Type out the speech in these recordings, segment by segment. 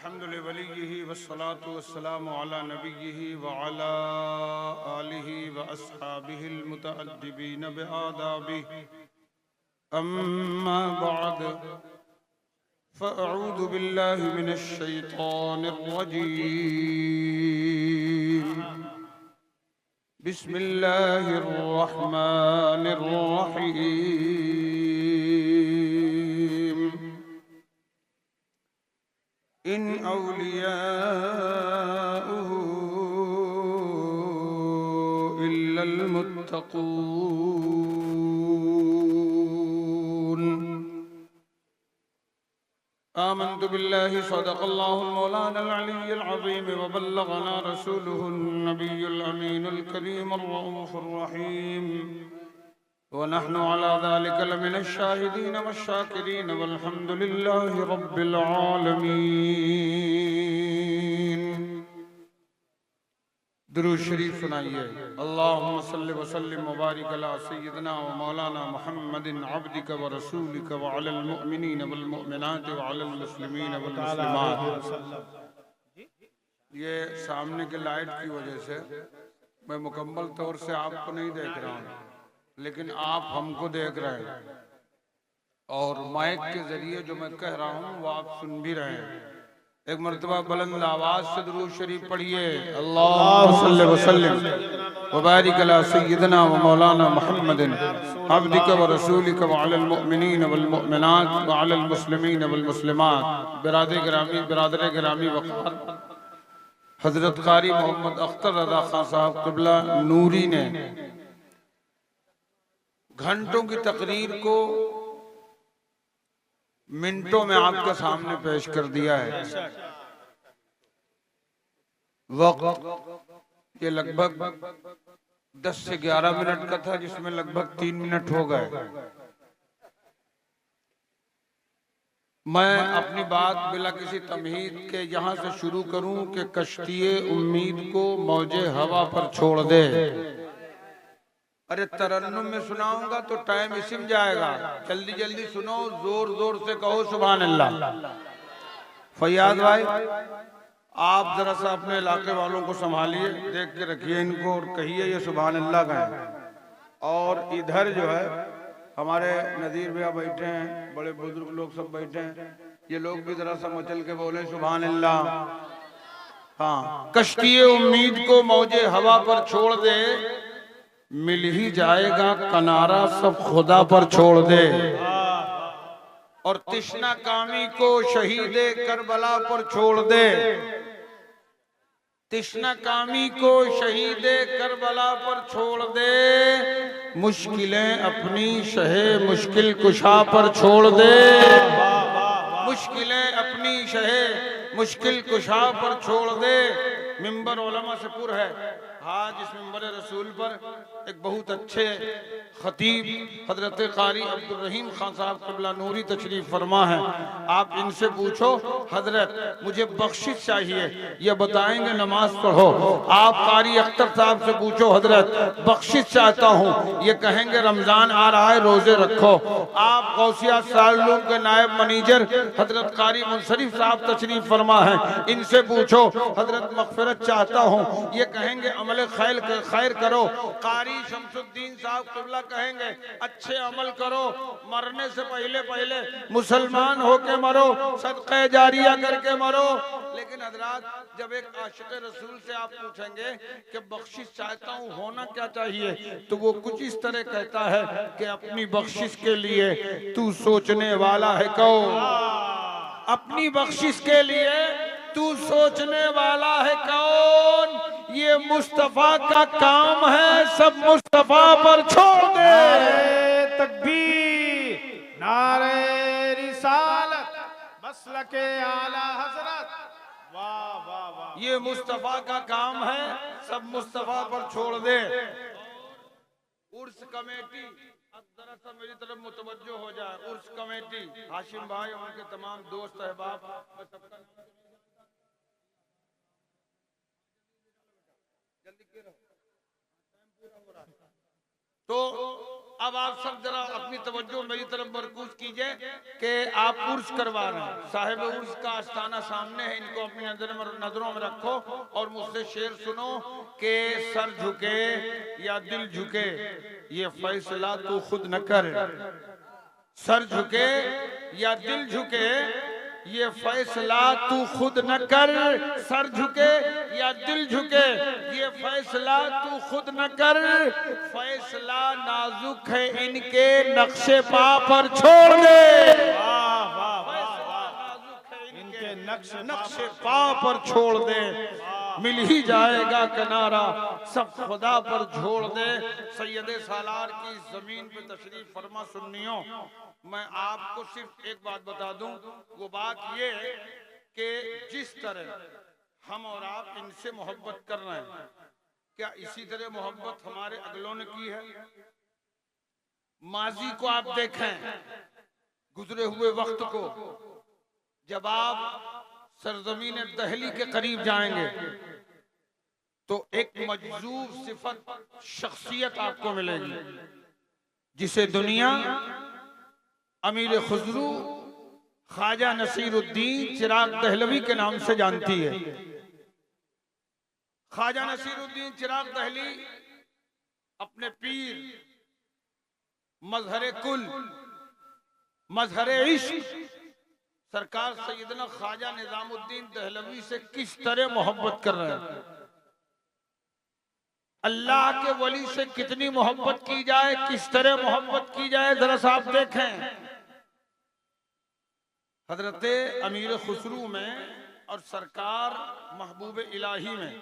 अल्हम्दुलिल्लाहि वस्सलातु वस्सलामु अला नबिय्यिहि व अला आलिहि व अस्हाबिहिल मुतअद्दिबीन बिआदाबिहि अम्मा बअद फ़अऊज़ु बिल्लाहि मिनश शैतानिर रजीम बिस्मिल्लाहिर रहमानिर रहीम इन औलियाउहु इल्लल मुत्तक़ून आमन्तु बिल्लाहि सदक़ल्लाहुल मौलानल अलिय्युल अज़ीम व बल्लगना रसूलुहुन नबियुल अमीनुल करीमुर रऊफ़ुर रहीम व नहनु अला ज़ालिका लमिनश शाहिदीन वश्शाकिरीन वल्हम्दुलिल्लाहि रब्बिल आलमीन। दुरूद शरीफ सुनाइए। अल्लाहुम्मा सल्लि व सल्लिम व बारिक अला सय्यिदिना व मौलाना मुहम्मदिन अब्दिका व रसूलिका व अलल मुअमिनीन वल मुअमिनात व अलल मुस्लिमीन वल मुस्लिमात। ये सामने के लाइट की वजह से मैं मुकम्मल तौर से आपको नहीं देख रहा हूँ, लेकिन आप हमको देख रहे हैं और माइक के जरिए जो मैं कह रहा हूँ वो आप सुन भी रहे हैं। एक मर्तबा बुलंद आवाज से दुरूद शरीफ पढ़िए। अल्लाहुम्मा सल्लि व सल्लिम व बारिक अला सय्यिदिना व मौलाना मुहम्मदिन अब्दिका व रसूलिका व अलल मुअमिनीन वल मुअमिनात व अलल मुस्लिमीन वल मुस्लिमात। बिरादर गिरामी वक़ार हजरत कारी मोहम्मद अख्तर रज़ा खान साहब क़िबला नूरी ने घंटों की तकरीर को मिनटों में आपके सामने पेश कर दिया है। वक्त ये लगभग 10 से 11 मिनट का था, जिसमें लगभग 3 मिनट हो गए। मैं अपनी बात बिला किसी तमहीद के यहाँ से शुरू करूं कि कश्तिए उम्मीद को मौजे हवा पर छोड़ दे। अरे तरन्नुम में सुनाऊंगा तो टाइम इसी में जाएगा, जल्दी जल्दी सुनो, जोर जोर से कहो सुभान अल्लाह। फैयाज भाई, आप जरा सा अपने इलाके वालों को संभालिए, देख के रखिए इनको और कहिए ये सुभान अल्लाह कहें। और इधर जो है हमारे नज़ीर भैया बैठे हैं, बड़े बुजुर्ग लोग सब बैठे हैं, ये लोग भी जरा सा मचल के बोले सुभान अल्लाह। हाँ, कश्तिए उम्मीद को मौजे हवा पर छोड़ दे, मिल ही जाएगा किनारा सब खुदा पर छोड़ दे। और तिश्ना कामी को शहीदे करबला पर छोड़ दे, तिश्ना कामी को शहीदे करबला पर छोड़ दे, मुश्किलें अपनी शहे मुश्किल कुशा पर छोड़ दे, मुश्किलें अपनी शहे मुश्किल कुशा पर छोड़ दे। मिंबर उलमा से पुर है। आज इस मिंबर रसूल पर एक बहुत अच्छे खतीब हजरत कारी अब्दुल रहीम खान साहब क़िबला नूरी तशरीफ फरमा है। आप इनसे पूछो हजरत मुझे बख्शिश चाहिए, ये बताएंगे नमाज पढ़ो। आप कारी अख्तर साहब से पूछो हजरत बख्शिश चाहता हूँ, ये कहेंगे रमजान आ रहा है रोजे रखो। आप गौसिया सालूम के नायब मनीजर हजरत कारी मुनसरिफ साहब तशरीफ फरमा है, इनसे पूछो हजरत मग़फ़िरत चाहता हूँ, ये कहेंगे अमल खैर करो। कारी शमसुद्दीन साहब क़िबला कहेंगे अच्छे अमल करो, मरने से पहले पहले मुसलमान होके मरो, सदक़े जारिया करके मरो। लेकिन हजरात, जब एक आशिक़ रसूल से आप पूछेंगे कि बख्शिश चाहता हूँ होना क्या चाहिए, तो वो कुछ इस तरह कहता है कि अपनी बख्शिश के लिए तू सोचने वाला है कौन, अपनी बख्शिश के लिए तू सोचने वाला है कौन। ये मुस्तफा का काम है, सब मुस्तफा पर छोड़ दे। नारे तकबीर, नारे रिसालत, मसलके आला हजरत। वाह वाह वाह, ये मुस्तफा का काम है, सब मुस्तफा पर छोड़ दे। उर्स कमेटी जरा सा मेरी तरफ मुतवज्जो हो जाए। उर्स कमेटी हाशिम भाई और उनके तमाम दोस्त अहबाब, तो अब आप सब जरा अपनी तवज्जो मेरी तरफ मरकूज कीजिए कि आप उर्स करवा रहे हैं, साहिब उर्स का आस्थाना सामने है, इनको अपनी नजरों में रखो और मुझसे शेर सुनो कि सर झुके या दिल झुके ये फैसला तू खुद न कर। सर झुके या दिल झुके ये फैसला तू खुद न कर। सर झुके या दिल झुके ये फैसला तू खुद न कर। फैसला नाजुक है इनके नक्शे पा पर छोड़ दे। वाह वाह वाह वाह, इनके नक्शे पा पर छोड़ दे, मिल ही जाएगा किनारा, सब खुदा पर छोड़ दे। सैयदे सालार की जमीन पे तशरीफ फरमा सुन्नियों, मैं आपको सिर्फ एक बात बता दूं, वो बात ये कि जिस तरह हम और आप इनसे मोहब्बत कर रहे हैं, क्या इसी तरह मोहब्बत हमारे अगलों ने की है? माजी को आप देखें, गुजरे हुए वक्त को, जब आप सरजमीन दहली के करीब जाएंगे तो एक मजजूब सिफत शख्सियत आपको मिलेगी जिसे दुनिया अमीर खुसरू ख्वाजा नसीरुद्दीन चिराग दहलवी के नाम से जानती है। ख्वाजा नसीरुद्दीन चिराग दहली अपने पीर मजहर कुल मजहर इश्क सरकार सैयदना ख्वाजा निजामुद्दीन दहलवी से किस तरह मोहब्बत कर रहे हैं। अल्लाह के वली से कितनी मोहब्बत की जाए, किस तरह मोहब्बत की जाए, जरा सा आप देखें। हजरत अमीर खुसरू में और सरकार महबूब इलाही में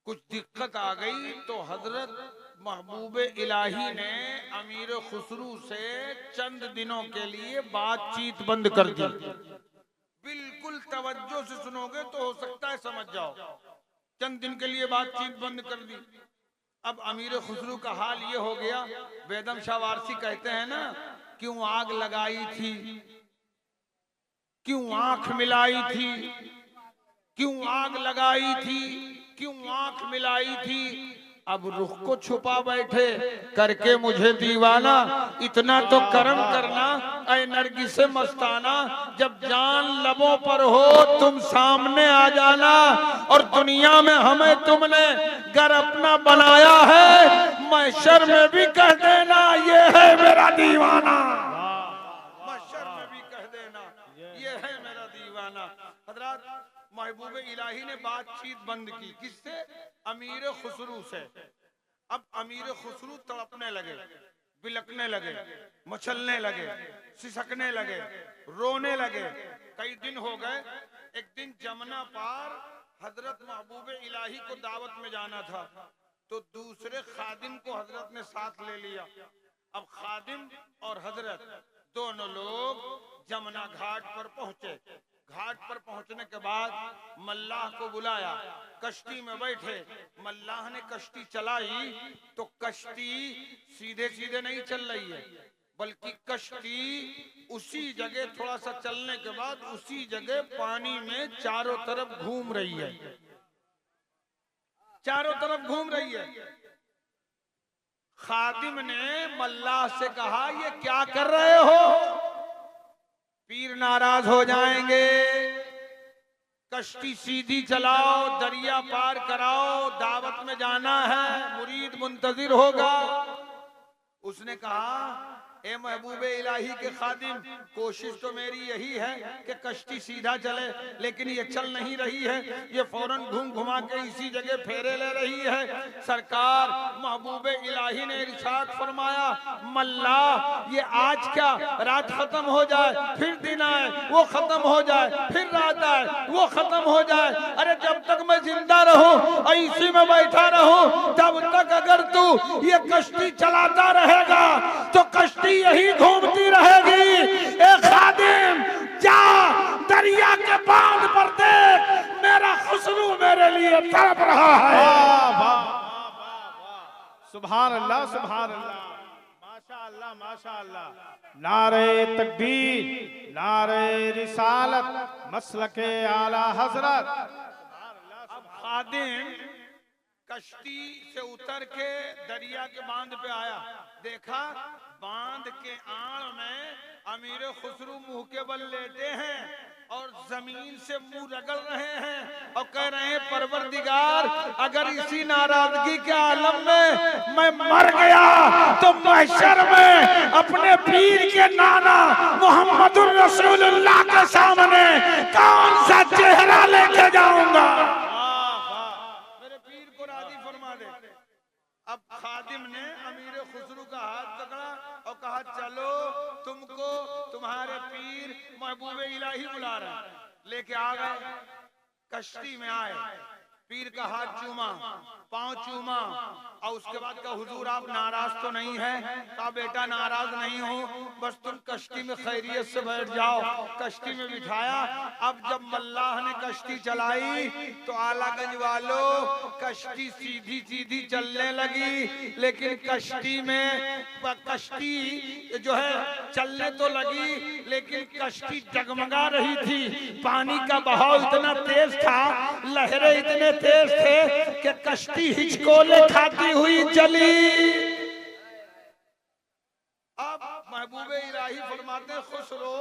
कुछ दिक्कत आ गई तो हजरत महबूब इलाही ने अमीर खुसरू से चंद दिनों के लिए बातचीत बंद कर दी। बिल्कुल तवज्जो से सुनोगे तो हो सकता है समझ जाओ। चंद दिन के लिए बातचीत बंद कर दी। अब अमीर खुसरू का हाल ये हो गया, बेदम शाह वारसी कहते हैं ना, क्यों आग लगाई थी, क्यों आंख मिलाई थी, क्यों आग लगाई थी, क्यों आंख मिलाई थी, अब रुख को छुपा बैठे करके मुझे दीवाना। इतना तो करम करना ऐ नरगिसे मस्ताना, जब जान लबों पर हो तुम सामने आ जाना। और दुनिया में हमें तुमने घर अपना बनाया है, महशर में भी कह देना ये है मेरा दीवाना। महशर में भी कह देना ये है मेरा दीवाना। हजरत महबूब इलाही ने बातचीत बंद की, किससे? अमीर खुसरू से। अब अमीर खुसरू तड़पने लगे, बिलकने लगे, मचलने लगे, सिसकने लगे, रोने लगे। कई दिन हो गए। एक दिन जमुना पार हजरत महबूब इलाही को दावत में जाना था तो दूसरे खादिम को हजरत ने साथ ले लिया। अब खादिम और हजरत दोनों लोग जमुना घाट पर पहुंचे। घाट पर पहुंचने के बाद मल्लाह को बुलाया, कश्ती में बैठे। मल्लाह ने कश्ती चलाई तो कश्ती सीधे सीधे नहीं चल रही है, बल्कि कश्ती उसी जगह थोड़ा सा चलने के बाद उसी जगह पानी में चारों तरफ घूम रही है, चारों तरफ घूम रही है। खादिम ने मल्लाह से कहा, ये क्या कर रहे हो? पीर नाराज हो जाएंगे, कश्ती सीधी चलाओ, दरिया पार कराओ, दावत में जाना है, मुरीद मुंतजिर होगा। उसने कहा, ए महबूबे इलाही के खादिम, कोशिश तो मेरी यही है कि कश्ती सीधा चले, लेकिन ये चल नहीं रही है, ये फौरन घूम घुमा के इसी जगह फेरे ले रही है। सरकार महबूबे इलाही ने इरशाद फरमाया, मल्लाह ये आज क्या रात खत्म हो जाए फिर दिन आए, वो खत्म हो जाए फिर रात आए, वो खत्म हो जाए, अरे जब तक मैं जिंदा रहूं और इसी में बैठा रहूं तब तक अगर तू ये कश्ती चलाता रहेगा तो कश्ती यही घूमती रहेगी। ए खादिम, जा दरिया के बांध पर देख, मेरा खुसरू मेरे लिए तड़प रहा है। वाह वाह वाह वाह, सुभान अल्लाह सुभान अल्लाह, माशाअल्लाह माशाअल्लाह। नारे तकबीर, नारे रिसालत, मसलके आला हजरत। खादिम कश्ती से उतर के दरिया के बांध पे आया, देखा बांध के आड़ में अमीर खुसरू मुंह के बल लेटे हैं और जमीन से मुंह रगड़ रहे हैं और कह रहे हैं परवरदिगार, अगर इसी नाराजगी के आलम में मैं मर गया तो महशर में अपने पीर के नाना मोहम्मदुर रसूलुल्लाह के सामने कौन सा चेहरा लेके जाऊंगा। मेरे पीर को राजी फरमा दे। अब खादिम ने अमीर खुसरू का हाथ पकड़ा और कहा चलो तुमको तुम्हारे पीर महबूब इलाही बुला रहे हैं। लेके आ गए, कश्ती में आए, पीर का हाथ चूमा, पांव चूमा और उसके बाद का हुजूर आप नाराज तो नहीं है? कहा बेटा नाराज नहीं हो, बस तुम कश्ती में खैरियत से बैठ जाओ। कश्ती में बिठाया। अब जब मल्लाह ने कश्ती चलाई तो आलागंज वालों कश्ती सीधी सीधी चलने लगी, लेकिन कश्ती जो है चलने तो लगी लेकिन कश्ती डगमगा रही थी। पानी का बहाव इतना तेज था, लहरें इतने तेज थे कि कश्ती हिचकोले खाती हुई चली। अब महबूब इलाही फरमाते खुसरो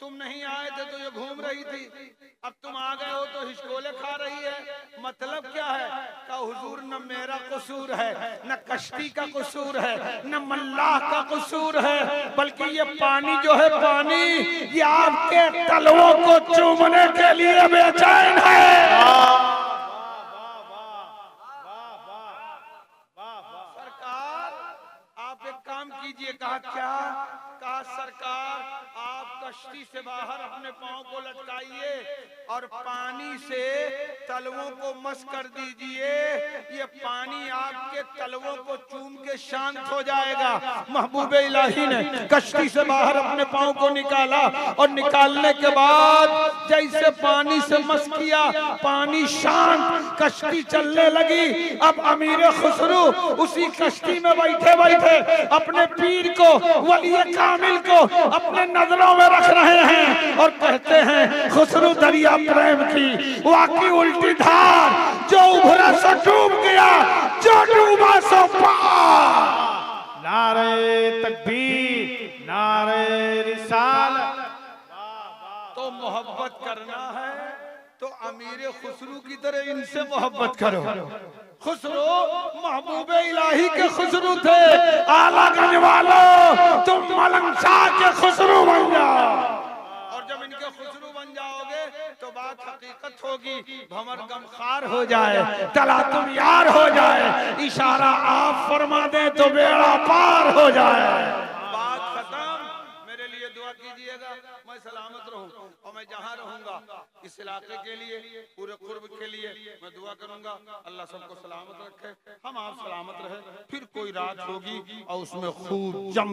तुम नहीं आए थे तो ये घूम रही थी, अब तुम आ गए हो तो हिचकोले खा रही है, मतलब क्या है? का हुजूर न मेरा कसूर है, न कश्ती का कसूर है, न मल्लाह का कसूर है, बल्कि ये पानी जो है पानी ये आपके तलवों को चूमने के लिए बेचैन है। कीजिए। कहा क्या? कहा सरकार आप कश्ती से बाहर अपने पांव को लटकाइए और पानी से तलवों को मस कर दीजिए, ये पानी आपके तलवों को चूम के शांत हो जाएगा। महबूब इलाही ने कश्ती से बाहर अपने पांव को निकाला और निकालने के बाद जैसे पानी से मस किया, पानी शांत, कश्ती चलने लगी। अब अमीर खुसरू उसी कश्ती में बैठे बैठे अपने पीर को, वली कामिल को अपने नजरों में रख रहे हैं और कहते हैं खुसरू दरिया प्रेम की वाकई उल्टी धार, जो उभरा सो डूब गया, जो डूबा सो पार। नारे तकबीर, नारे रिसालत। तो मोहब्बत करना है तो अमीर खुसरू की तरह इनसे मोहब्बत करो। खुसरो महबूब इलाही के खुसरू थे, आलागंज वालों तुम मलंग शाह के खुसरू बन जाओ। और जब इनके खुसरू बन जाओगे तो बात हकीकत होगी, भंवर गमखार हो जाए, तला तुम यार हो जाए, इशारा आप फरमा दे तो बेड़ा पार हो जाए। बात खत्म। मेरे लिए दुआ कीजिएगा, मैं सलामत रहूं और मैं जहां रहूंगा इस इलाके के लिए, पूरे कुर्ब के लिए मैं दुआ करूंगा। अल्लाह सबको सलामत रखे, हम आप सलामत रहे। फिर कोई रात होगी और उसमें खूब जम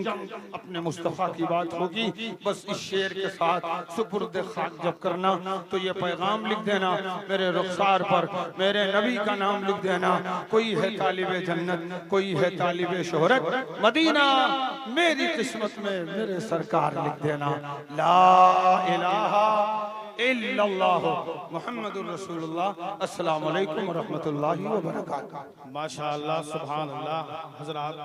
अपने मुस्तफा की बात होगी। बस इस शेर के साथ सुपुर्द खाक जब करना तो ये पैगाम लिख देना मेरे रुखसार पर, मेरे नबी का नाम लिख देना। कोई है तालिबे जन्नत, कोई है तालिबे शोहरत, मदीना मेरी किस्मत में मेरे सरकार लिख देना। ला इलाहा इल्लल्लाह मुहम्मदुर रसूलुल्लाह। अस्सलामु अलैकुम व रहमतुल्लाहि व बरकातहू। माशाअल्लाह, सुभान अल्लाह। हजरात